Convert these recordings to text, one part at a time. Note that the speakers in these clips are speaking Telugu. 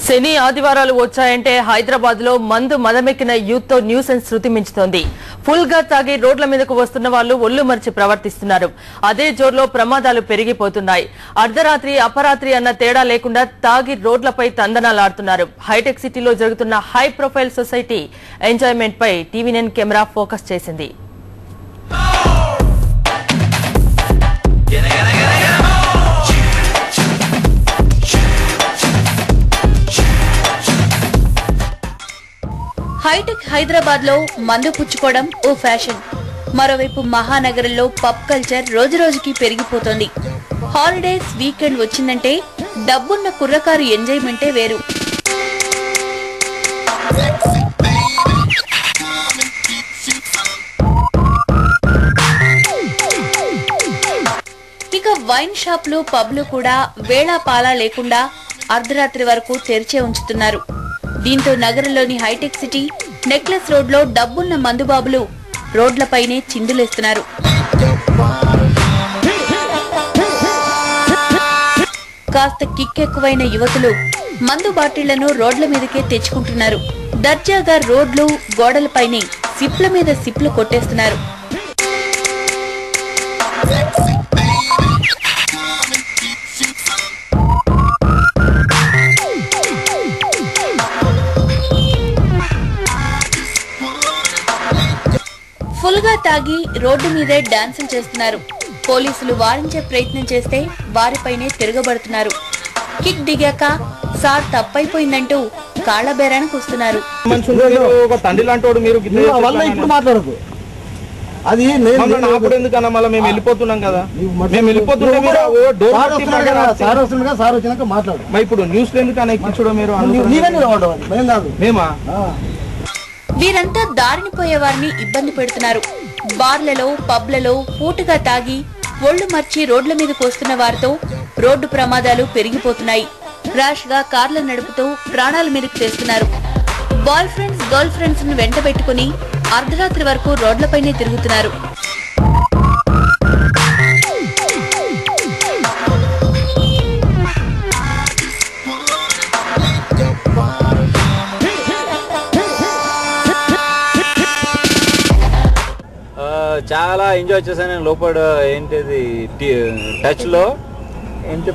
శని ఆదివారాలు వచ్చాయంటే హైదరాబాద్ లో మందు మదమెక్కిన యూత్ తో న్యూసెన్స్ శృతి మించుతోంది. ఫుల్ గా తాగి రోడ్ల మీదకు వస్తున్న వాళ్ళు ఒళ్ళు మరిచి ప్రవర్తిస్తున్నారు. అదే జోర్లో ప్రమాదాలు పెరిగిపోతున్నాయి. అర్ధరాత్రి అపరాత్రి అన్న తేడా లేకుండా తాగి రోడ్లపై తందనాలాడుతున్నారు. హైటెక్ సిటీలో జరుగుతున్న హై ప్రొఫైల్ సొసైటీ ఎంజాయ్మెంట్ పై టీవీ9 కెమెరా ఫోకస్ చేసింది. హైటెక్ హైదరాబాద్ లో మందు పుచ్చుకోవడం ఓ ఫ్యాషన్. మరోవైపు మహానగరంలో పబ్ కల్చర్ రోజురోజుకి పెరిగిపోతోంది. హాలిడేస్ వీకెండ్ వచ్చిందంటే డబ్బున్న కుర్రకారు ఎంజాయ్మెంటే వేరు. ఇక వైన్ షాప్లు పబ్లు కూడా వేళా పాలా లేకుండా అర్ధరాత్రి వరకు తెరిచే ఉంచుతున్నారు. దీంతో నగరంలోని హైటెక్ సిటీ నెక్లెస్ రోడ్ లో డబ్బున్న మందుబాబులు రోడ్లపైనే చిందులేస్తున్నారు. కాస్త కిక్కెక్కువైన యువతులు మందు బాటిళ్లను రోడ్ల మీదకే తెచ్చుకుంటున్నారు. దర్జాగా రోడ్లు గోడలపైనే సిప్ల మీద సిప్లు కొట్టేస్తున్నారు. ఫుల్ గా తాగి రోడ్డు మీదే డాన్సులు చేస్తున్నారు. పోలీసులు వారించే ప్రయత్నం చేస్తే వారిపైనే తిరగబడుతున్నారు. కిక్ దిగాక సార్ తప్పైపోయిందంటూ కాళ్ల బేరానికి వస్తున్నారు. వీరంతా దారిని పోయే వారిని ఇబ్బంది పెడుతున్నారు. బార్లలో పబ్లలో పూటగా తాగి ఒళ్లు మర్చి రోడ్ల మీదకు వస్తున్న వారితో రోడ్డు ప్రమాదాలు పెరిగిపోతున్నాయి. ర్యాష్ గా కార్లు నడుపుతూ ప్రాణాల మీదకు తెస్తున్నారు. బాయ్ ఫ్రెండ్స్ గర్ల్ ఫ్రెండ్స్ ను వెంట పెట్టుకుని అర్ధరాత్రి వరకు రోడ్లపైనే తిరుగుతున్నారు. చాలా ఎంజాయ్ చేశాను. లోపల ఏంటిది టచ్ లో ఏంటి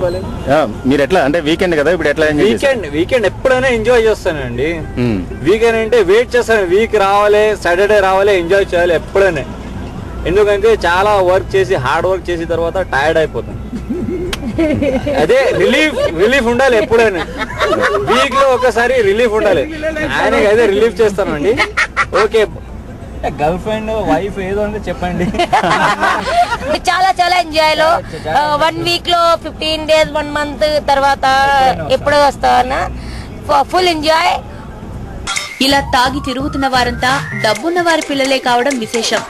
మీరు ఎట్లా అంటే వీకెండ్ కదా ఇప్పుడు ఎట్లా వీకెండ్ ఎప్పుడైనా ఎంజాయ్ చేస్తానండి. వీకెండ్ అంటే వెయిట్ చేస్తాను. వీక్ రావాలి, సాటర్డే రావాలి, ఎంజాయ్ చేయాలి ఎప్పుడైనా. ఎందుకంటే చాలా వర్క్ చేసి హార్డ్ వర్క్ చేసిన తర్వాత టైర్డ్ అయిపోతాను. అదే రిలీఫ్ ఉండాలి ఎప్పుడైనా. వీక్ లో ఒకసారి రిలీఫ్ ఉండాలి. ఆయనకి అదే రిలీఫ్ చేస్తానండి. ఓకే, గర్ల్ ఫ్రెండ్ వైఫ్ ఏదో అంటే చెప్పండి. చాలా ఎంజాయ్ లో 1 వీక్ లో 15 days 1 month తర్వాత ఎప్పుడో వస్తావన్నా ఫుల్ ఎంజాయ్. ఇలా తాగి తిరుగుతున్న వారంతా డబ్బున్న వారి పిల్లలే కావడం విశేషం.